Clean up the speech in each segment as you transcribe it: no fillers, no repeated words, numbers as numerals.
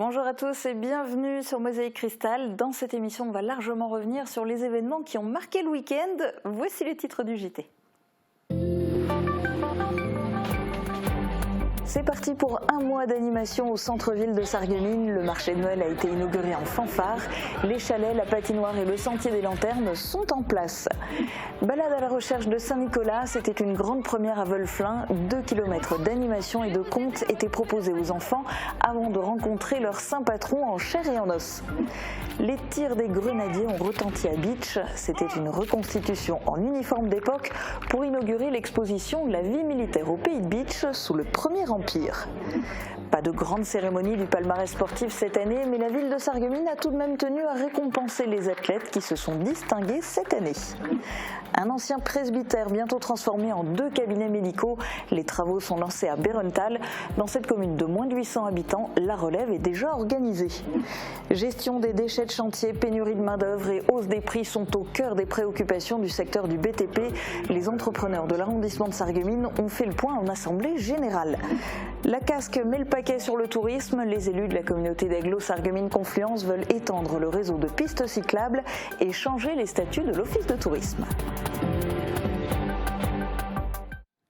Bonjour à tous et bienvenue sur Mosaïque Cristal. Dans cette émission, on va largement revenir sur les événements qui ont marqué le week-end. Voici les titres du JT. C'est parti pour un mois d'animation au centre-ville de Sarreguemines. Le marché de Noël a été inauguré en fanfare. Les chalets, la patinoire et le sentier des lanternes sont en place. Balade à la recherche de Saint-Nicolas, c'était une grande première à Veuleflin. 2 km d'animation et de contes étaient proposés aux enfants avant de rencontrer leur saint patron en chair et en os. Les tirs des grenadiers ont retenti à Bitche. C'était une reconstitution en uniforme d'époque pour inaugurer l'exposition La vie militaire au pays de Bitche sous le Premier Empire. Pas de grande cérémonie du palmarès sportif cette année, mais la ville de Sarreguemines a tout de même tenu à récompenser les athlètes qui se sont distingués cette année. Un ancien presbytère bientôt transformé en 2 cabinets médicaux. Les travaux sont lancés à Bérenthal. Dans cette commune de moins de 800 habitants, la relève est déjà organisée. Gestion des déchets de chantier, pénurie de main-d'œuvre et hausse des prix sont au cœur des préoccupations du secteur du BTP. Les entrepreneurs de l'arrondissement de Sarreguemines ont fait le point en assemblée générale. La casque met le paquet sur le tourisme. Les élus de la communauté d'Agglo-Sarreguemines-Confluence veulent étendre le réseau de pistes cyclables et changer les statuts de l'office de tourisme.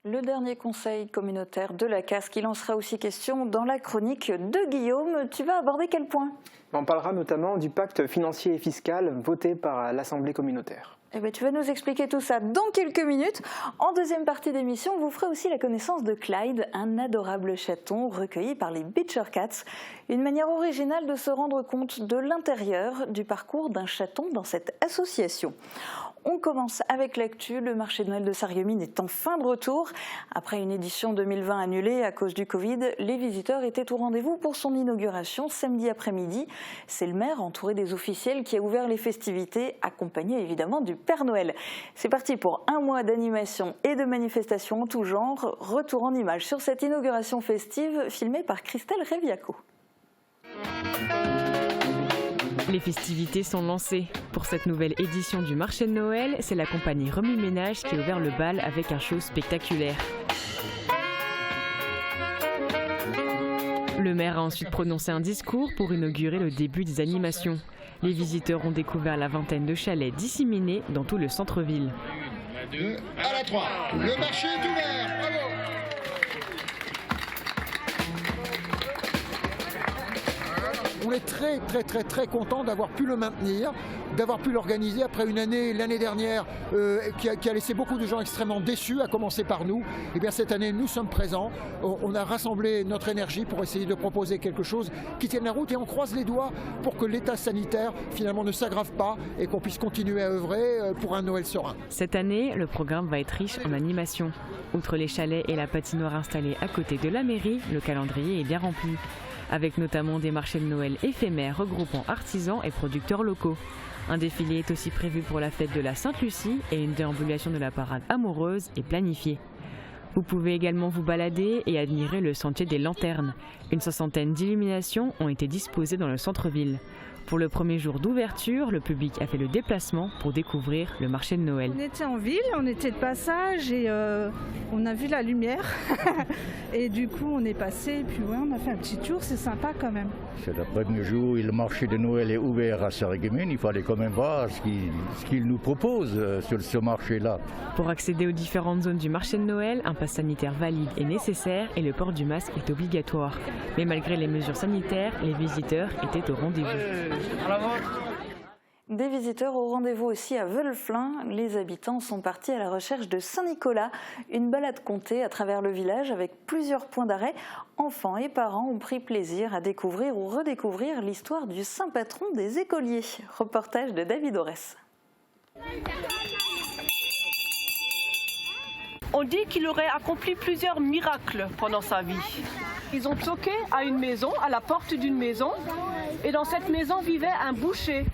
Le dernier conseil communautaire de la casque, il en sera aussi question dans la chronique de Guillaume. Tu vas aborder quel point ? On parlera notamment du pacte financier et fiscal voté par l'Assemblée communautaire. Eh bien, tu vas nous expliquer tout ça dans quelques minutes. En deuxième partie d'émission, vous ferez aussi la connaissance de Clyde, un adorable chaton recueilli par les Beacher Cats. Une manière originale de se rendre compte de l'intérieur du parcours d'un chaton dans cette association. On commence avec l'actu. Le marché de Noël de Sarreguemines est en fin de retour. Après une édition 2020 annulée à cause du Covid, les visiteurs étaient au rendez-vous pour son inauguration samedi après-midi. C'est le maire, entouré des officiels, qui a ouvert les festivités, accompagné évidemment du Père Noël. C'est parti pour un mois d'animation et de manifestations en tout genre. Retour en images sur cette inauguration festive filmée par Christelle Reviaco. Les festivités sont lancées. Pour cette nouvelle édition du marché de Noël, c'est la compagnie Remi Ménage qui a ouvert le bal avec un show spectaculaire. Le maire a ensuite prononcé un discours pour inaugurer le début des animations. Les visiteurs ont découvert la vingtaine de chalets disséminés dans tout le centre-ville. La 2, à la 3, le marché est ouvert, bravo! On est très content d'avoir pu le maintenir, d'avoir pu l'organiser après une année, l'année dernière, qui a laissé beaucoup de gens extrêmement déçus, à commencer par nous. Et bien cette année, nous sommes présents. On a rassemblé notre énergie pour essayer de proposer quelque chose qui tienne la route et on croise les doigts pour que l'état sanitaire finalement ne s'aggrave pas et qu'on puisse continuer à œuvrer pour un Noël serein. Cette année, le programme va être riche en animation. Outre les chalets et la patinoire installée à côté de la mairie, le calendrier est bien rempli, avec notamment des marchés de Noël éphémères regroupant artisans et producteurs locaux. Un défilé est aussi prévu pour la fête de la Sainte-Lucie et une déambulation de la parade amoureuse est planifiée. Vous pouvez également vous balader et admirer le sentier des lanternes. Une 60aine d'illuminations ont été disposées dans le centre-ville. Pour le premier jour d'ouverture, le public a fait le déplacement pour découvrir le marché de Noël. On était en ville, on était de passage et on a vu la lumière. Et du coup, on est passé et puis ouais, on a fait un petit tour, c'est sympa quand même. C'est le premier jour où le marché de Noël est ouvert à Sarreguemines. Il fallait quand même voir ce qu'il nous propose sur ce marché-là. Pour accéder aux différentes zones du marché de Noël, un pass sanitaire valide est nécessaire et le port du masque est obligatoire. Mais malgré les mesures sanitaires, les visiteurs étaient au rendez-vous. Des visiteurs au rendez-vous aussi à Veuleflin. Les habitants sont partis à la recherche de Saint-Nicolas. Une balade comptée à travers le village avec plusieurs points d'arrêt. Enfants et parents ont pris plaisir à découvrir ou redécouvrir l'histoire du saint patron des écoliers. Reportage de David Aurès. On dit qu'il aurait accompli plusieurs miracles pendant sa vie. Ils ont toqué à une maison, à la porte d'une maison, et dans cette maison vivait un boucher.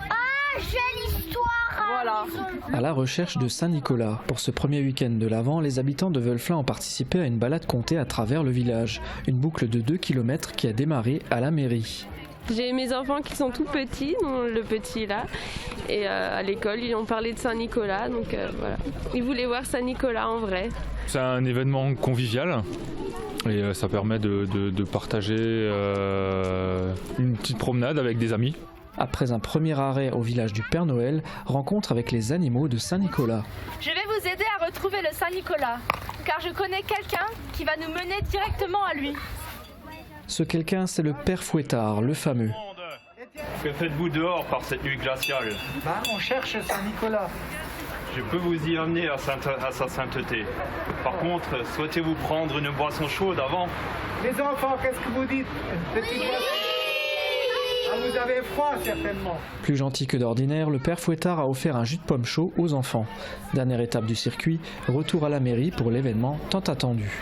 Ah, j'ai l'histoire. Voilà. À la recherche de Saint-Nicolas. Pour ce premier week-end de l'Avent, les habitants de Veuleflin ont participé à une balade comptée à travers le village. Une boucle de 2 km qui a démarré à la mairie. J'ai mes enfants qui sont tout petits, dont le petit là, et à l'école ils ont parlé de Saint-Nicolas, donc voilà. Ils voulaient voir Saint-Nicolas en vrai. C'est un événement convivial et ça permet de partager une petite promenade avec des amis. Après un premier arrêt au village du Père Noël, rencontre avec les animaux de Saint-Nicolas. Je vais vous aider à retrouver le Saint-Nicolas, car je connais quelqu'un qui va nous mener directement à lui. Ce quelqu'un, c'est le Père Fouettard, le fameux. Que faites-vous dehors par cette nuit glaciale ? On cherche Saint-Nicolas. Je peux vous y amener à sa sainteté. Par contre, souhaitez-vous prendre une boisson chaude avant ? Les enfants, qu'est-ce que vous dites ? Vous avez froid certainement. Plus gentil que d'ordinaire, le Père Fouettard a offert un jus de pomme chaud aux enfants. Dernière étape du circuit, retour à la mairie pour l'événement tant attendu.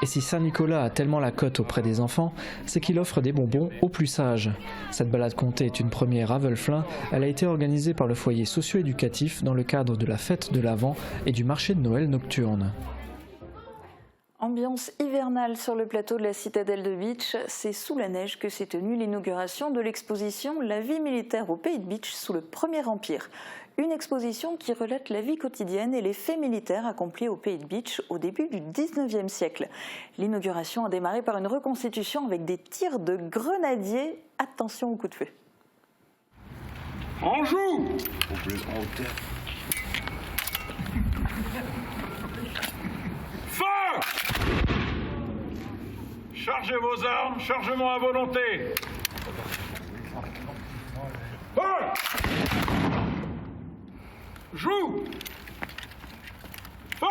Et si Saint-Nicolas a tellement la cote auprès des enfants, c'est qu'il offre des bonbons aux plus sages. Cette balade comptée est une première à Wölflin. Elle a été organisée par le foyer socio-éducatif dans le cadre de la fête de l'Avent et du marché de Noël nocturne. Ambiance hivernale sur le plateau de la citadelle de Bitche. C'est sous la neige que s'est tenue l'inauguration de l'exposition « La vie militaire au pays de Bitche sous le Premier Empire ». Une exposition qui relate la vie quotidienne et les faits militaires accomplis au pays de Bitche au début du 19e siècle. L'inauguration a démarré par une reconstitution avec des tirs de grenadiers. Attention au coup de feu. En joue! Feu! Chargez vos armes, chargement à volonté. Feu! Joue! Feu!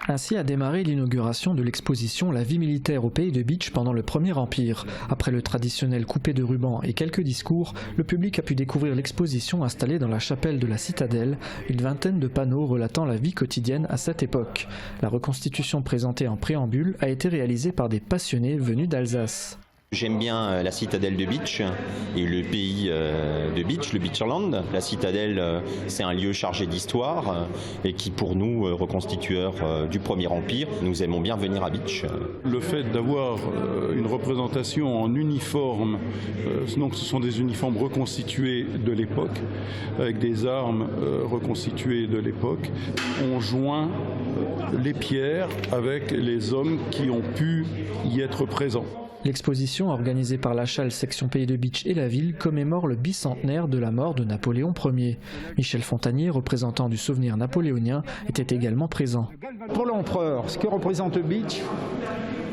Ainsi a démarré l'inauguration de l'exposition La vie militaire au pays de Bitche pendant le Premier Empire. Après le traditionnel coupé de ruban et quelques discours, le public a pu découvrir l'exposition installée dans la chapelle de la citadelle, une vingtaine de panneaux relatant la vie quotidienne à cette époque. La reconstitution présentée en préambule a été réalisée par des passionnés venus d'Alsace. J'aime bien la citadelle de Bitche et le pays de Bitche, le Bitcherland. La citadelle, c'est un lieu chargé d'histoire et qui, pour nous, reconstitueurs du Premier Empire, nous aimons bien venir à Bitche. Le fait d'avoir une représentation en uniforme, donc ce sont des uniformes reconstitués de l'époque, avec des armes reconstituées de l'époque, on joint les pierres avec les hommes qui ont pu y être présents. L'exposition, organisée par la Chale section Pays de Bitche et la ville, commémore le bicentenaire de la mort de Napoléon Ier. Michel Fontanier, représentant du souvenir napoléonien, était également présent. Pour l'empereur, ce que représente Bitche,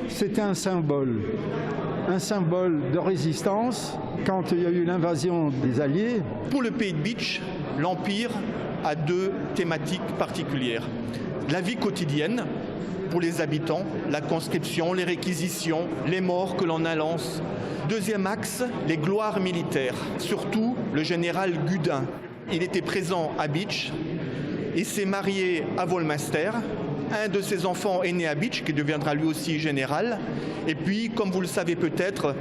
c'était un symbole de résistance quand il y a eu l'invasion des Alliés. Pour le Pays de Bitche, l'Empire a deux thématiques particulières. La vie quotidienne, pour les habitants, la conscription, les réquisitions, les morts que l'on annonce. Deuxième axe, les gloires militaires, surtout le général Gudin. Il était présent à Bitche et s'est marié à Volmaster. Un de ses enfants est né à Bitche, qui deviendra lui aussi général. Et puis, comme vous le savez peut-être,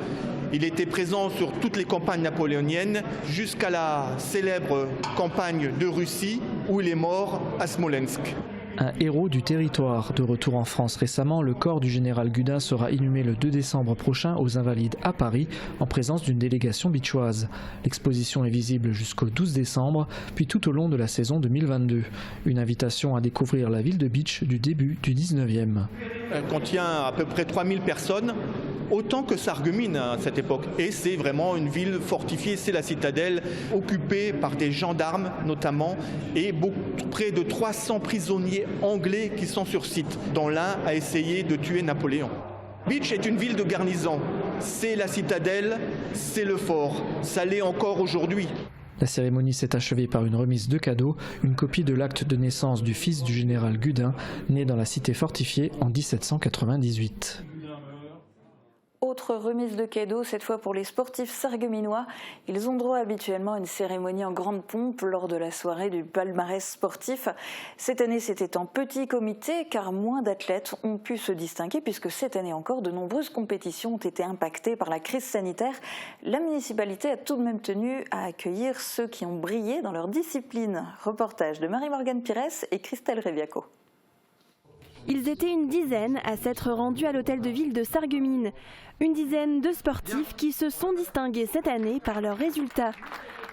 il était présent sur toutes les campagnes napoléoniennes jusqu'à la célèbre campagne de Russie où il est mort à Smolensk. Un héros du territoire. De retour en France récemment, le corps du général Gudin sera inhumé le 2 décembre prochain aux Invalides à Paris, en présence d'une délégation bitchoise. L'exposition est visible jusqu'au 12 décembre, puis tout au long de la saison 2022. Une invitation à découvrir la ville de Bitche du début du 19e. Elle contient à peu près 3000 personnes, autant que Sarreguemines à cette époque. Et c'est vraiment une ville fortifiée, c'est la citadelle, occupée par des gendarmes notamment, et près de 300 prisonniers anglais qui sont sur site, dont l'un a essayé de tuer Napoléon. Bitche est une ville de garnison, c'est la citadelle, c'est le fort, ça l'est encore aujourd'hui. La cérémonie s'est achevée par une remise de cadeaux, une copie de l'acte de naissance du fils du général Gudin, né dans la cité fortifiée en 1798. Autre remise de cadeaux, cette fois pour les sportifs sarregueminois. Ils ont droit habituellement à une cérémonie en grande pompe lors de la soirée du palmarès sportif. Cette année, c'était en petit comité car moins d'athlètes ont pu se distinguer puisque cette année encore, de nombreuses compétitions ont été impactées par la crise sanitaire. La municipalité a tout de même tenu à accueillir ceux qui ont brillé dans leur discipline. Reportage de Marie-Morgane Pires et Christelle Reviaco. Ils étaient une dizaine à s'être rendus à l'hôtel de ville de Sarreguemines. Une dizaine de sportifs qui se sont distingués cette année par leurs résultats.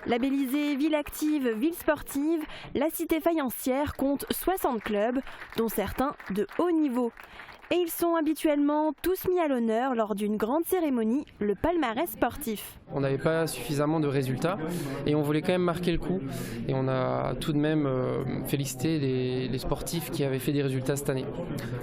Labellisée ville active, ville sportive, la cité faïencière compte 60 clubs, dont certains de haut niveau. Et ils sont habituellement tous mis à l'honneur lors d'une grande cérémonie, le palmarès sportif. On n'avait pas suffisamment de résultats et on voulait quand même marquer le coup. Et on a tout de même félicité les sportifs qui avaient fait des résultats cette année.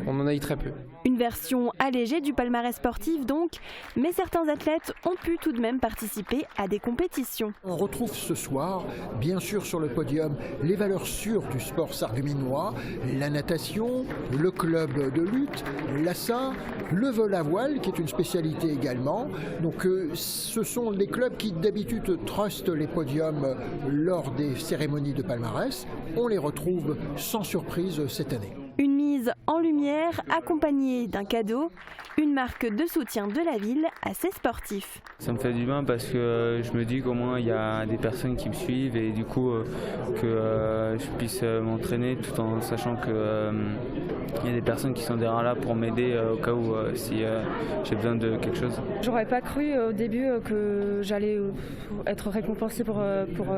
On en a eu très peu. Une version allégée du palmarès sportif donc, mais certains athlètes ont pu tout de même participer à des compétitions. On retrouve ce soir, bien sûr sur le podium, les valeurs sûres du sport sarregueminois, la natation, le club de lutte, l'assaut, le vol à voile qui est une spécialité également. Donc ce sont les clubs qui d'habitude trustent les podiums lors des cérémonies de palmarès. On les retrouve sans surprise cette année. Une mise en lumière accompagnée d'un cadeau, une marque de soutien de la ville à ses sportifs. Ça me fait du bien parce que je me dis qu'au moins il y a des personnes qui me suivent et du coup que je puisse m'entraîner tout en sachant que il y a des personnes qui sont derrière là pour m'aider au cas où si j'ai besoin de quelque chose. J'aurais pas cru au début que j'allais être récompensée pour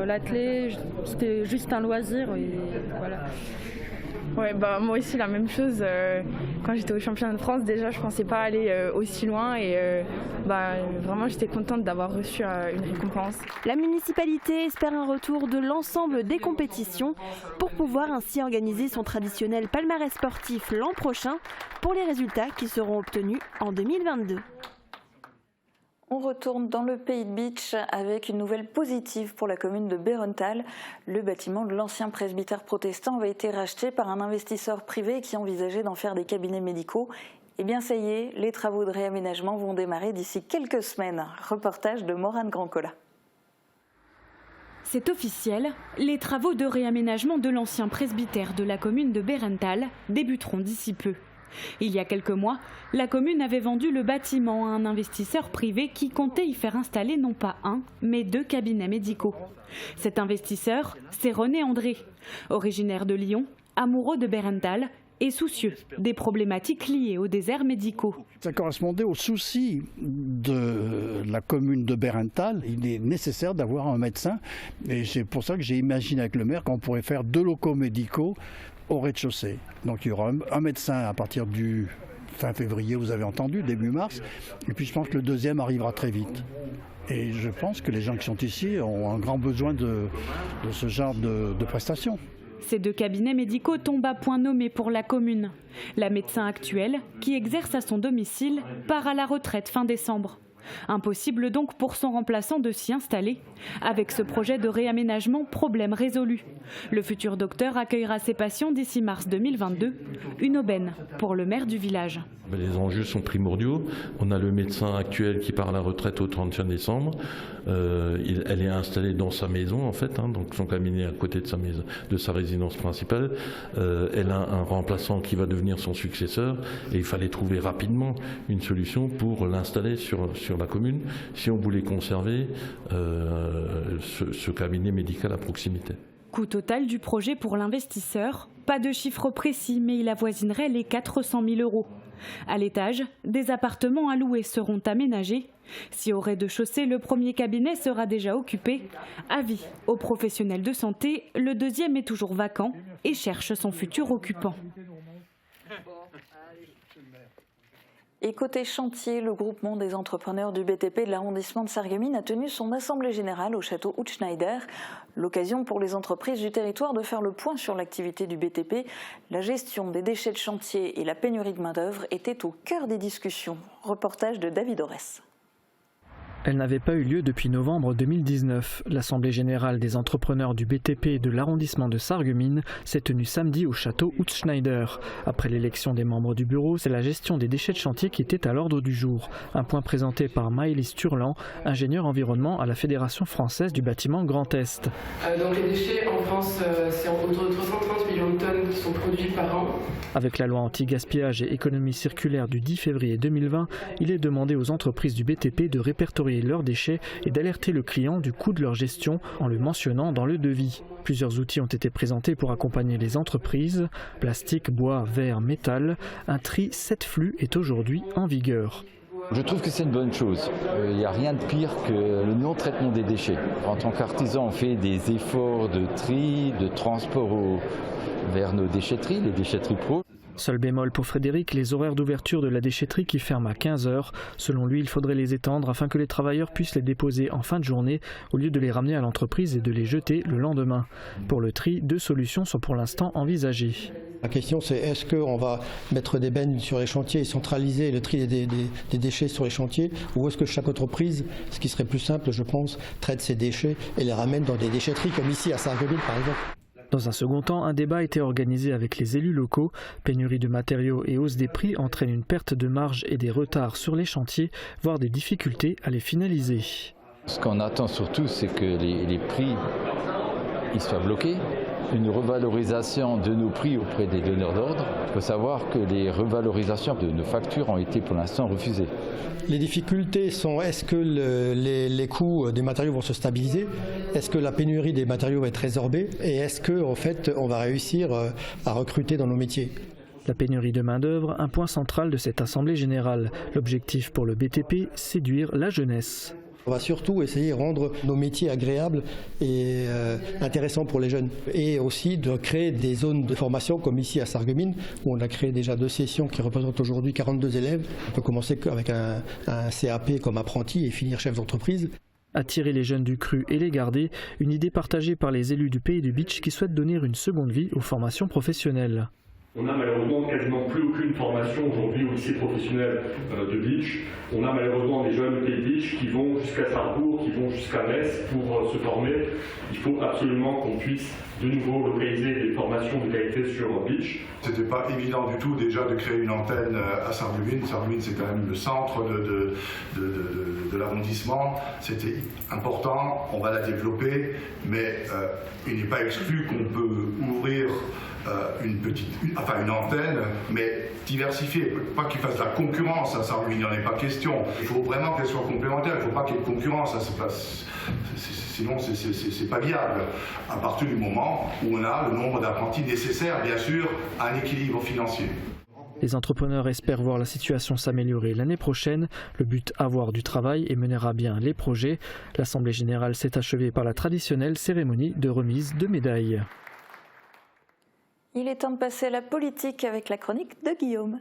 l'athlé. C'était juste un loisir et voilà. Ouais, moi aussi la même chose. Quand j'étais au championnat de France, déjà je pensais pas aller aussi loin et vraiment j'étais contente d'avoir reçu une récompense. La municipalité espère un retour de l'ensemble des compétitions pour pouvoir ainsi organiser son traditionnel palmarès sportif l'an prochain pour les résultats qui seront obtenus en 2022. On retourne dans le pays de Bitche avec une nouvelle positive pour la commune de Bérenthal. Le bâtiment de l'ancien presbytère protestant avait été racheté par un investisseur privé qui envisageait d'en faire des cabinets médicaux. Eh bien ça y est, les travaux de réaménagement vont démarrer d'ici quelques semaines. Reportage de Morane Grandcola. C'est officiel, les travaux de réaménagement de l'ancien presbytère de la commune de Bérenthal débuteront d'ici peu. Il y a quelques mois, la commune avait vendu le bâtiment à un investisseur privé qui comptait y faire installer non pas un, mais 2 cabinets médicaux. Cet investisseur, c'est René André, originaire de Lyon, amoureux de Bérenthal et soucieux des problématiques liées aux déserts médicaux. Ça correspondait aux soucis de la commune de Bérenthal. Il est nécessaire d'avoir un médecin et c'est pour ça que j'ai imaginé avec le maire qu'on pourrait faire 2 locaux médicaux au rez-de-chaussée. Donc il y aura un médecin à partir du fin février, vous avez entendu, début mars. Et puis je pense que le deuxième arrivera très vite. Et je pense que les gens qui sont ici ont un grand besoin de ce genre de prestations. Ces 2 cabinets médicaux tombent à point nommé pour la commune. La médecin actuelle, qui exerce à son domicile, part à la retraite fin décembre. Impossible donc pour son remplaçant de s'y installer. Avec ce projet de réaménagement, problème résolu. Le futur docteur accueillera ses patients d'ici mars 2022. Une aubaine pour le maire du village. Les enjeux sont primordiaux. On a le médecin actuel qui part à la retraite au 31 décembre. Elle est installée dans sa maison en fait, donc son cabinet à côté de sa résidence principale. Elle a un remplaçant qui va devenir son successeur et il fallait trouver rapidement une solution pour l'installer sur la commune si on voulait conserver ce cabinet médical à proximité. Coût total du projet pour l'investisseur, pas de chiffre précis, mais il avoisinerait les 400 000 €. À l'étage, des appartements à louer seront aménagés. Si au rez-de-chaussée, le premier cabinet sera déjà occupé, avis aux professionnels de santé, le deuxième est toujours vacant et cherche son futur occupant. Et côté chantier, le groupement des entrepreneurs du BTP de l'arrondissement de Sarreguemines a tenu son assemblée générale au château Hutschneider. L'occasion pour les entreprises du territoire de faire le point sur l'activité du BTP. La gestion des déchets de chantier et la pénurie de main-d'œuvre étaient au cœur des discussions. Reportage de David Orès. Elle n'avait pas eu lieu depuis novembre 2019. L'Assemblée générale des entrepreneurs du BTP de l'arrondissement de Sarreguemines s'est tenue samedi au château Utzschneider. Après l'élection des membres du bureau, c'est la gestion des déchets de chantier qui était à l'ordre du jour. Un point présenté par Maëlys Turlan, ingénieure environnement à la Fédération française du bâtiment Grand Est. Donc les déchets en France, c'est autour de 330 millions de tonnes qui sont produits par an. Avec la loi anti-gaspillage et économie circulaire du 10 février 2020, il est demandé aux entreprises du BTP de répertorier leurs déchets et d'alerter le client du coût de leur gestion en le mentionnant dans le devis. Plusieurs outils ont été présentés pour accompagner les entreprises. Plastique, bois, verre, métal. Un tri 7 flux est aujourd'hui en vigueur. Je trouve que c'est une bonne chose. Il n'y a rien de pire que le non-traitement des déchets. En tant qu'artisan, on fait des efforts de tri, de transport vers nos déchetteries, les déchetteries pro. Seul bémol pour Frédéric, les horaires d'ouverture de la déchetterie qui ferment à 15 h. Selon lui, il faudrait les étendre afin que les travailleurs puissent les déposer en fin de journée au lieu de les ramener à l'entreprise et de les jeter le lendemain. Pour le tri, 2 solutions sont pour l'instant envisagées. La question c'est est-ce qu'on va mettre des bennes sur les chantiers et centraliser le tri des déchets sur les chantiers, ou est-ce que chaque entreprise, ce qui serait plus simple je pense, traite ses déchets et les ramène dans des déchetteries comme ici à Sarreguemines par exemple. Dans un second temps, un débat a été organisé avec les élus locaux. Pénurie de matériaux et hausse des prix entraînent une perte de marge et des retards sur les chantiers, voire des difficultés à les finaliser. Ce qu'on attend surtout, c'est que les prix ils soient bloqués. Une revalorisation de nos prix auprès des donneurs d'ordre. Il faut savoir que les revalorisations de nos factures ont été pour l'instant refusées. Les difficultés sont est-ce que les coûts des matériaux vont se stabiliser? Est-ce que la pénurie des matériaux va être résorbée? Et est-ce qu'en fait on va réussir à recruter dans nos métiers? La pénurie de main-d'œuvre, un point central de cette assemblée générale. L'objectif pour le BTP, séduire la jeunesse. On va surtout essayer de rendre nos métiers agréables et intéressants pour les jeunes. Et aussi de créer des zones de formation comme ici à Sarreguemines, où on a créé déjà 2 sessions qui représentent aujourd'hui 42 élèves. On peut commencer avec un CAP comme apprenti et finir chef d'entreprise. Attirer les jeunes du cru et les garder, une idée partagée par les élus du Pays du Beach qui souhaitent donner une seconde vie aux formations professionnelles. On n'a malheureusement quasiment plus aucune formation aujourd'hui au lycée professionnel de Beach. On a malheureusement des jeunes Pays Beach qui vont jusqu'à Sarrebourg, qui vont jusqu'à Metz pour se former. Il faut absolument qu'on puisse de nouveau localiser des formations de qualité sur Beach. C'était pas évident du tout déjà de créer une antenne à Sarreguemines. Sarreguemines c'est quand même le centre de l'arrondissement. C'était important, on va la développer, mais il n'est pas exclu qu'on peut ouvrir une antenne, mais diversifiée. Pas qu'il fasse de la concurrence à Sarreguemines, il n'y en a pas question. Il faut vraiment qu'elle soit complémentaire, il ne faut pas qu'il y ait de concurrence. Sinon, c'est pas viable. À partir du moment où on a le nombre d'apprentis nécessaire, bien sûr, à un équilibre financier. Les entrepreneurs espèrent voir la situation s'améliorer l'année prochaine. Le but, avoir du travail et mener à bien les projets. L'Assemblée générale s'est achevée par la traditionnelle cérémonie de remise de médailles. Il est temps de passer à la politique avec la chronique de Guillaume.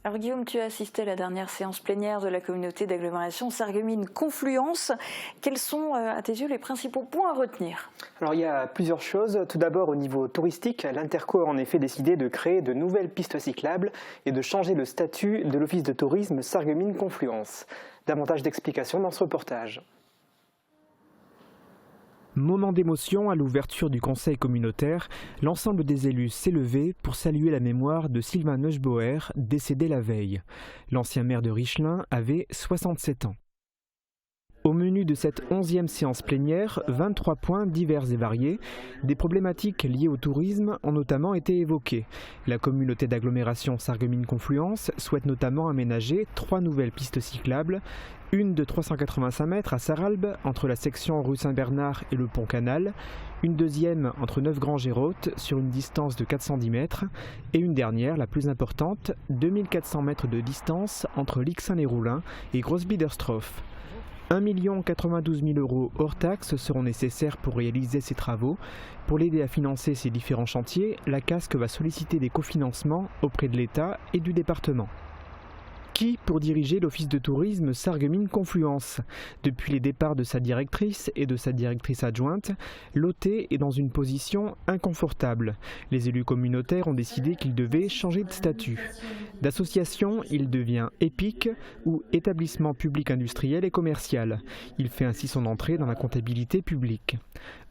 Alors Guillaume, tu as assisté à la dernière séance plénière de la communauté d'agglomération Sarreguemines-Confluence. Quels sont, à tes yeux, les principaux points à retenir? Alors il y a plusieurs choses. Tout d'abord, au niveau touristique, l'Interco a en effet décidé de créer de nouvelles pistes cyclables et de changer le statut de l'office de tourisme Sarreguemines-Confluence. Davantage d'explications dans ce reportage. Moment d'émotion à l'ouverture du conseil communautaire, l'ensemble des élus s'est levé pour saluer la mémoire de Sylvain Neugebauer, décédé la veille. L'ancien maire de Richelin avait 67 ans. Au menu de cette 11e séance plénière, 23 points divers et variés. Des problématiques liées au tourisme ont notamment été évoquées. La communauté d'agglomération Sarreguemines-Confluence souhaite notamment aménager 3 nouvelles pistes cyclables, une de 385 mètres à Sarralbe, entre la section rue Saint-Bernard et le pont Canal, une deuxième entre Neufgrange-et-Roth sur une distance de 410 mètres, et une dernière, la plus importante, 2400 mètres de distance entre Lixin-les-Roulins et Grossbiederstroff. 1 092 000 € hors taxes seront nécessaires pour réaliser ces travaux. Pour l'aider à financer ces différents chantiers, la CASC va solliciter des cofinancements auprès de l'État et du département. Qui pour diriger l'office de tourisme Sarreguemines-Confluence? Depuis les départs de sa directrice et de sa directrice adjointe, l'OT est dans une position inconfortable. Les élus communautaires ont décidé qu'il devait changer de statut. D'association, il devient EPIC ou établissement public industriel et commercial. Il fait ainsi son entrée dans la comptabilité publique.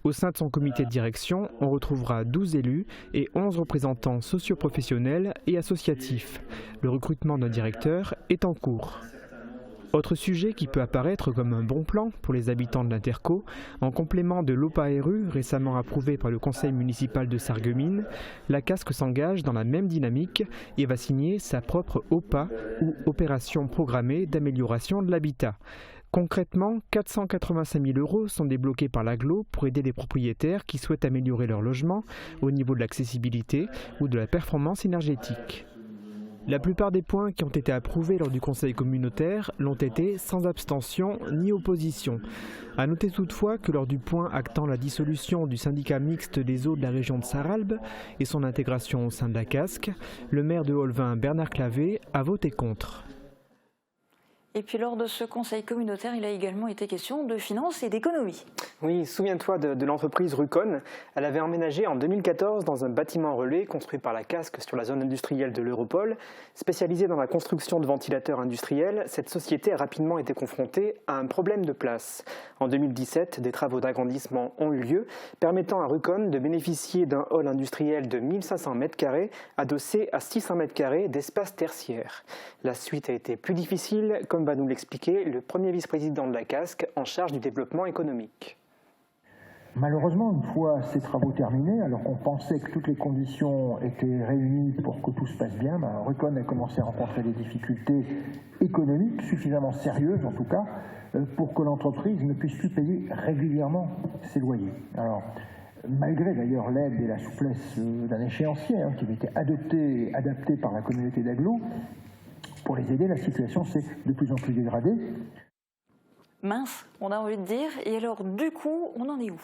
Au sein de son comité de direction, on retrouvera 12 élus et 11 représentants socioprofessionnels et associatifs. Le recrutement d'un directeur est en cours. Autre sujet qui peut apparaître comme un bon plan pour les habitants de l'Interco, en complément de l'OPA-RU récemment approuvé par le conseil municipal de Sarreguemines, la CASC s'engage dans la même dynamique et va signer sa propre OPA ou opération programmée d'amélioration de l'habitat. Concrètement, 485 000 € sont débloqués par l'agglo pour aider les propriétaires qui souhaitent améliorer leur logement au niveau de l'accessibilité ou de la performance énergétique. La plupart des points qui ont été approuvés lors du conseil communautaire l'ont été sans abstention ni opposition. A noter toutefois que lors du point actant la dissolution du syndicat mixte des eaux de la région de Sarralbe et son intégration au sein de la CASC, le maire de Holvin, Bernard Clavé, a voté contre. Et puis lors de ce conseil communautaire, il a également été question de finances et d'économie. Oui, souviens-toi de l'entreprise Rucon. Elle avait emménagé en 2014 dans un bâtiment relais construit par la CASC sur la zone industrielle de l'Europol. Spécialisée dans la construction de ventilateurs industriels, cette société a rapidement été confrontée à un problème de place. En 2017, des travaux d'agrandissement ont eu lieu, permettant à Rucon de bénéficier d'un hall industriel de 1500 m² adossé à 600 m² d'espace tertiaire. La suite a été plus difficile, comme va nous l'expliquer le premier vice-président de la CASC en charge du développement économique. Malheureusement, une fois ces travaux terminés, alors qu'on pensait que toutes les conditions étaient réunies pour que tout se passe bien, Rucon a commencé à rencontrer des difficultés économiques suffisamment sérieuses en tout cas pour que l'entreprise ne puisse plus payer régulièrement ses loyers. Alors, malgré d'ailleurs l'aide et la souplesse d'un échéancier qui avait été adapté par la communauté d'agglo, pour les aider, la situation s'est de plus en plus dégradée. Mince, on a envie de dire. Et alors, du coup, on en est où?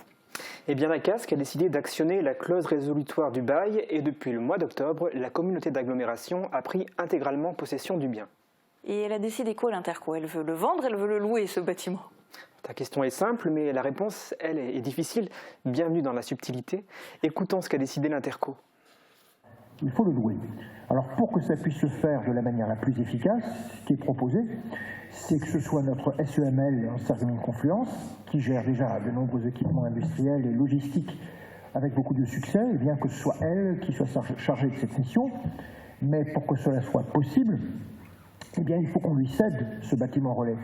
Eh bien, la CASC a décidé d'actionner la clause résolutoire du bail et depuis le mois d'octobre, la communauté d'agglomération a pris intégralement possession du bien. Et elle a décidé quoi, l'Interco? Elle veut le vendre, elle veut le louer, ce bâtiment? Ta question est simple, mais la réponse, elle, est difficile. Bienvenue dans la subtilité. Écoutons ce qu'a décidé l'Interco. Il faut le louer. Alors pour que ça puisse se faire de la manière la plus efficace, ce qui est proposé, c'est que ce soit notre SEML Sarreguemines-Confluence, qui gère déjà de nombreux équipements industriels et logistiques avec beaucoup de succès, et bien que ce soit elle qui soit chargée de cette mission. Mais pour que cela soit possible, eh bien il faut qu'on lui cède ce bâtiment relais.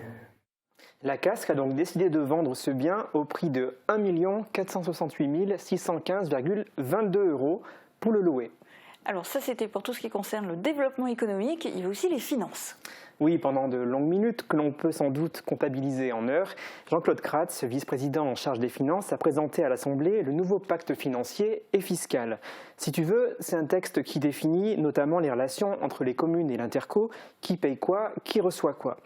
La CASC a donc décidé de vendre ce bien au prix de 1 468 615,22 € pour le louer. Alors ça, c'était pour tout ce qui concerne le développement économique. Il y a aussi les finances. Oui, pendant de longues minutes que l'on peut sans doute comptabiliser en heures, Jean-Claude Kratz, vice-président en charge des finances, a présenté à l'Assemblée le nouveau pacte financier et fiscal. Si tu veux, c'est un texte qui définit notamment les relations entre les communes et l'Interco, qui paye quoi, qui reçoit quoi.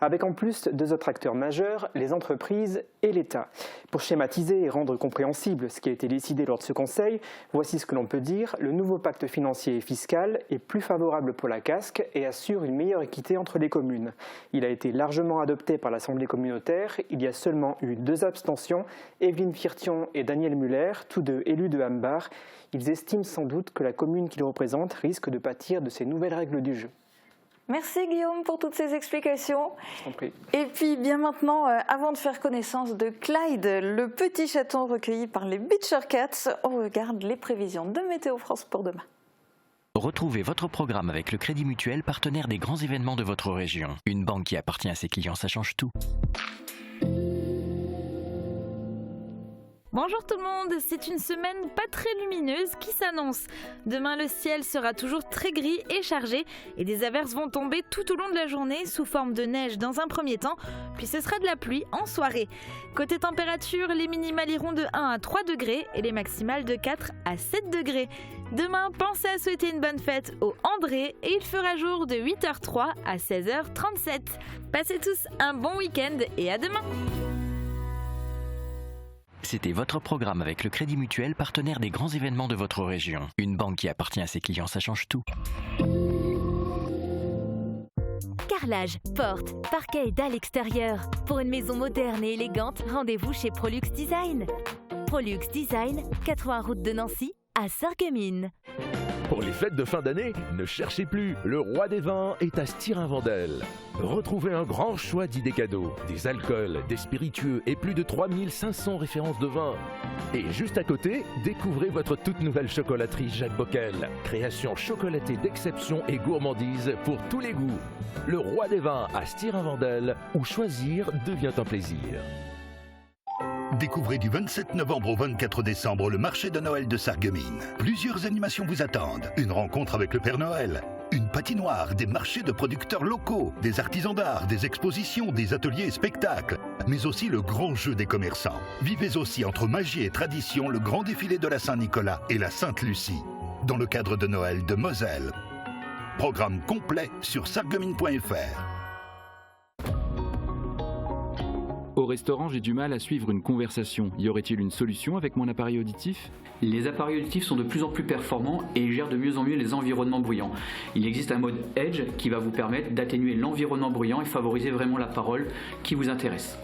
Avec en plus deux autres acteurs majeurs, les entreprises et l'État. Pour schématiser et rendre compréhensible ce qui a été décidé lors de ce conseil, voici ce que l'on peut dire. Le nouveau pacte financier et fiscal est plus favorable pour la CASC et assure une meilleure équité entre les communes. Il a été largement adopté par l'Assemblée communautaire. Il y a seulement eu 2 abstentions, Evelyne Firtion et Daniel Muller, tous deux élus de Hambar. Ils estiment sans doute que la commune qu'ils représentent risque de pâtir de ces nouvelles règles du jeu. Merci Guillaume pour toutes ces explications. Je t'en prie. Et puis bien maintenant, avant de faire connaissance de Clyde, le petit chaton recueilli par les Beacher Cats, on regarde les prévisions de Météo France pour demain. Retrouvez votre programme avec le Crédit Mutuel, partenaire des grands événements de votre région. Une banque qui appartient à ses clients, ça change tout. Bonjour tout le monde, c'est une semaine pas très lumineuse qui s'annonce. Demain le ciel sera toujours très gris et chargé et des averses vont tomber tout au long de la journée sous forme de neige dans un premier temps, puis ce sera de la pluie en soirée. Côté température, les minimales iront de 1 à 3 degrés et les maximales de 4 à 7 degrés. Demain, pensez à souhaiter une bonne fête au André et il fera jour de 8h03 à 16h37. Passez tous un bon week-end et à demain. C'était votre programme avec le Crédit Mutuel, partenaire des grands événements de votre région. Une banque qui appartient à ses clients, ça change tout. carrelage, portes, parquet et dalles extérieures. Pour une maison moderne et élégante, rendez-vous chez Prolux Design. Prolux Design, 80 route de Nancy, à Sarreguemines. Pour les fêtes de fin d'année, ne cherchez plus, le roi des vins est à Styrin-Vendel. Retrouvez un grand choix d'idées cadeaux, des alcools, des spiritueux et plus de 3500 références de vins. Et juste à côté, découvrez votre toute nouvelle chocolaterie Jacques Bockel. Création chocolatée d'exception et gourmandise pour tous les goûts. Le roi des vins à Styrin-Vendel, où choisir devient un plaisir. Découvrez du 27 novembre au 24 décembre le marché de Noël de Sarreguemines. Plusieurs animations vous attendent. Une rencontre avec le Père Noël, une patinoire, des marchés de producteurs locaux, des artisans d'art, des expositions, des ateliers et spectacles, mais aussi le grand jeu des commerçants. Vivez aussi entre magie et tradition le grand défilé de la Saint-Nicolas et la Sainte-Lucie, dans le cadre de Noël de Moselle. Programme complet sur sarreguemines.fr. Au restaurant, j'ai du mal à suivre une conversation. Y aurait-il une solution avec mon appareil auditif ? Les appareils auditifs sont de plus en plus performants et gèrent de mieux en mieux les environnements bruyants. Il existe un mode Edge qui va vous permettre d'atténuer l'environnement bruyant et favoriser vraiment la parole qui vous intéresse.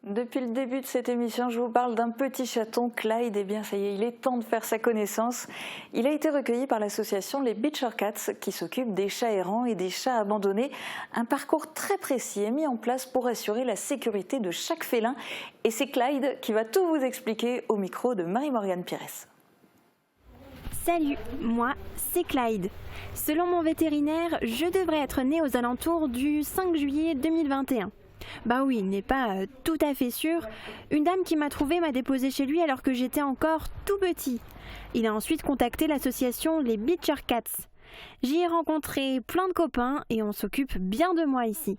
Depuis le début de cette émission, je vous parle d'un petit chaton, Clyde. Eh bien, ça y est, il est temps de faire sa connaissance. Il a été recueilli par l'association Les Beacher Cats, qui s'occupe des chats errants et des chats abandonnés. Un parcours très précis est mis en place pour assurer la sécurité de chaque félin. Et c'est Clyde qui va tout vous expliquer au micro de Marie-Morgane Pires. Salut, moi, c'est Clyde. Selon mon vétérinaire, je devrais être né aux alentours du 5 juillet 2021. Bah oui, il n'est pas tout à fait sûr. Une dame qui m'a trouvé m'a déposé chez lui alors que j'étais encore tout petit. Il a ensuite contacté l'association Les Beacher Cats. J'y ai rencontré plein de copains et on s'occupe bien de moi ici.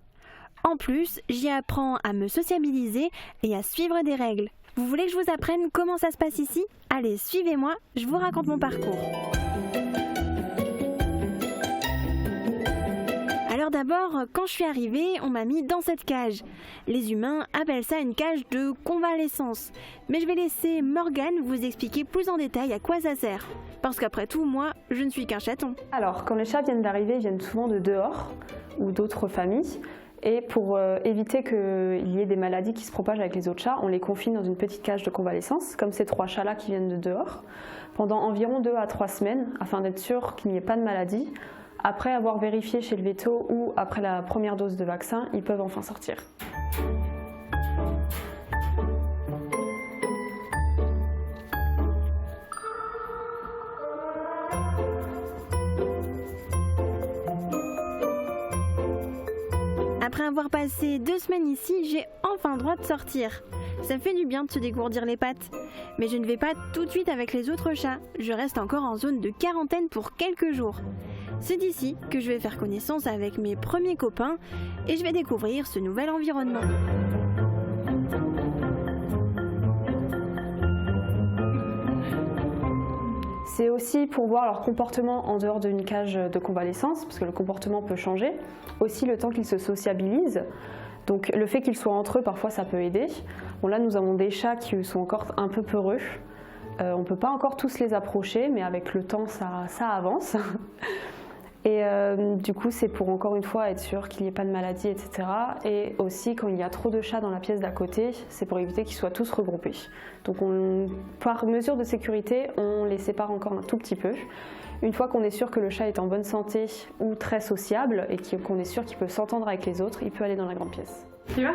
En plus, j'y apprends à me sociabiliser et à suivre des règles. Vous voulez que je vous apprenne comment ça se passe ici ? Allez, suivez-moi, je vous raconte mon parcours. Alors d'abord, quand je suis arrivée, on m'a mis dans cette cage. Les humains appellent ça une cage de convalescence. Mais je vais laisser Morgane vous expliquer plus en détail à quoi ça sert. Parce qu'après tout, moi, je ne suis qu'un chaton. Alors, quand les chats viennent d'arriver, ils viennent souvent de dehors ou d'autres familles. Et pour éviter qu'il y ait des maladies qui se propagent avec les autres chats, on les confine dans une petite cage de convalescence, comme ces 3 chats-là qui viennent de dehors, pendant environ 2 à 3 semaines, afin d'être sûr qu'il n'y ait pas de maladie. Après avoir vérifié chez le véto ou après la première dose de vaccin, ils peuvent enfin sortir. Après avoir passé 2 semaines ici, j'ai enfin le droit de sortir. Ça me fait du bien de se dégourdir les pattes. Mais je ne vais pas tout de suite avec les autres chats. Je reste encore en zone de quarantaine pour quelques jours. C'est d'ici que je vais faire connaissance avec mes premiers copains et je vais découvrir ce nouvel environnement. C'est aussi pour voir leur comportement en dehors d'une cage de convalescence, parce que le comportement peut changer. Aussi le temps qu'ils se sociabilisent. Donc le fait qu'ils soient entre eux, parfois ça peut aider. Bon là nous avons des chats qui sont encore un peu peureux. On ne peut pas encore tous les approcher, mais avec le temps ça avance. Et du coup c'est pour encore une fois être sûr qu'il n'y ait pas de maladie, etc. Et aussi quand il y a trop de chats dans la pièce d'à côté, c'est pour éviter qu'ils soient tous regroupés. Donc par mesure de sécurité, on les sépare encore un tout petit peu. Une fois qu'on est sûr que le chat est en bonne santé ou très sociable et qu'on est sûr qu'il peut s'entendre avec les autres, il peut aller dans la grande pièce. Tu vas ?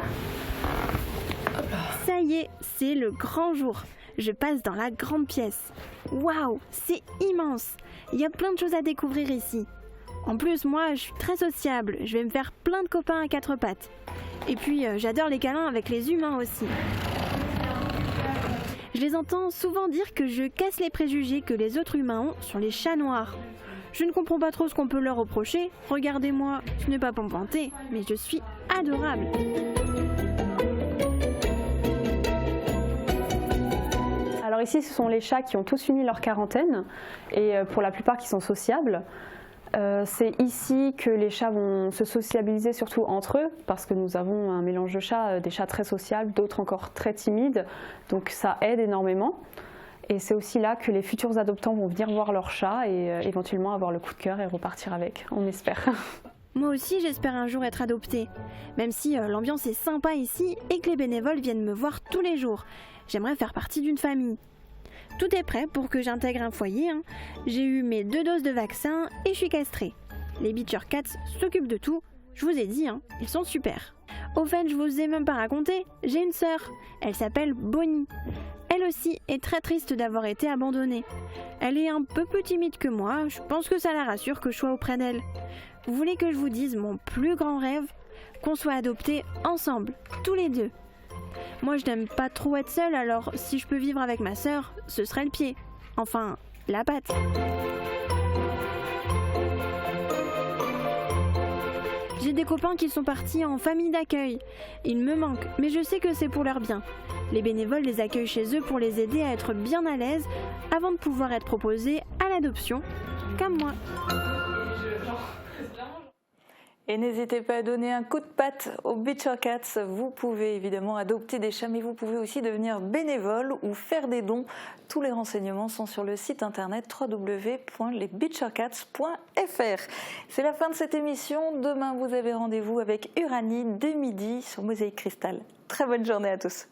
Ça y est, c'est le grand jour. Je passe dans la grande pièce. Waouh, c'est immense. Il y a plein de choses à découvrir ici. En plus, moi, je suis très sociable. Je vais me faire plein de copains à 4 pattes. Et puis, j'adore les câlins avec les humains aussi. Je les entends souvent dire que je casse les préjugés que les autres humains ont sur les chats noirs. Je ne comprends pas trop ce qu'on peut leur reprocher. Regardez-moi, ce n'est pas pour me vanter, mais je suis adorable. Alors ici, ce sont les chats qui ont tous fini leur quarantaine et pour la plupart qui sont sociables. C'est ici que les chats vont se sociabiliser surtout entre eux parce que nous avons un mélange de chats, des chats très sociables, d'autres encore très timides, donc ça aide énormément. Et c'est aussi là que les futurs adoptants vont venir voir leur chat et éventuellement avoir le coup de cœur et repartir avec, on espère. Moi aussi, j'espère un jour être adoptée. Même si l'ambiance est sympa ici et que les bénévoles viennent me voir tous les jours. J'aimerais faire partie d'une famille. Tout est prêt pour que j'intègre un foyer. J'ai eu mes 2 doses de vaccin et je suis castrée. Les Beacher Cats s'occupent de tout. Je vous ai dit, ils sont super. Au fait, je vous ai même pas raconté, j'ai une sœur. Elle s'appelle Bonnie. Elle aussi est très triste d'avoir été abandonnée. Elle est un peu plus timide que moi, je pense que ça la rassure que je sois auprès d'elle. Vous voulez que je vous dise mon plus grand rêve? Qu'on soit adoptés ensemble, tous les 2. Moi je n'aime pas trop être seule, alors si je peux vivre avec ma sœur, ce serait le pied. Enfin, la patte. J'ai des copains qui sont partis en famille d'accueil. Ils me manquent, mais je sais que c'est pour leur bien. Les bénévoles les accueillent chez eux pour les aider à être bien à l'aise avant de pouvoir être proposés à l'adoption, comme moi. Et n'hésitez pas à donner un coup de patte aux Beacher Cats. Vous pouvez évidemment adopter des chats, mais vous pouvez aussi devenir bénévole ou faire des dons. Tous les renseignements sont sur le site internet www.lesbeachercats.fr. C'est la fin de cette émission. Demain, vous avez rendez-vous avec Uranie dès midi sur Mosaïque Cristal. Très bonne journée à tous.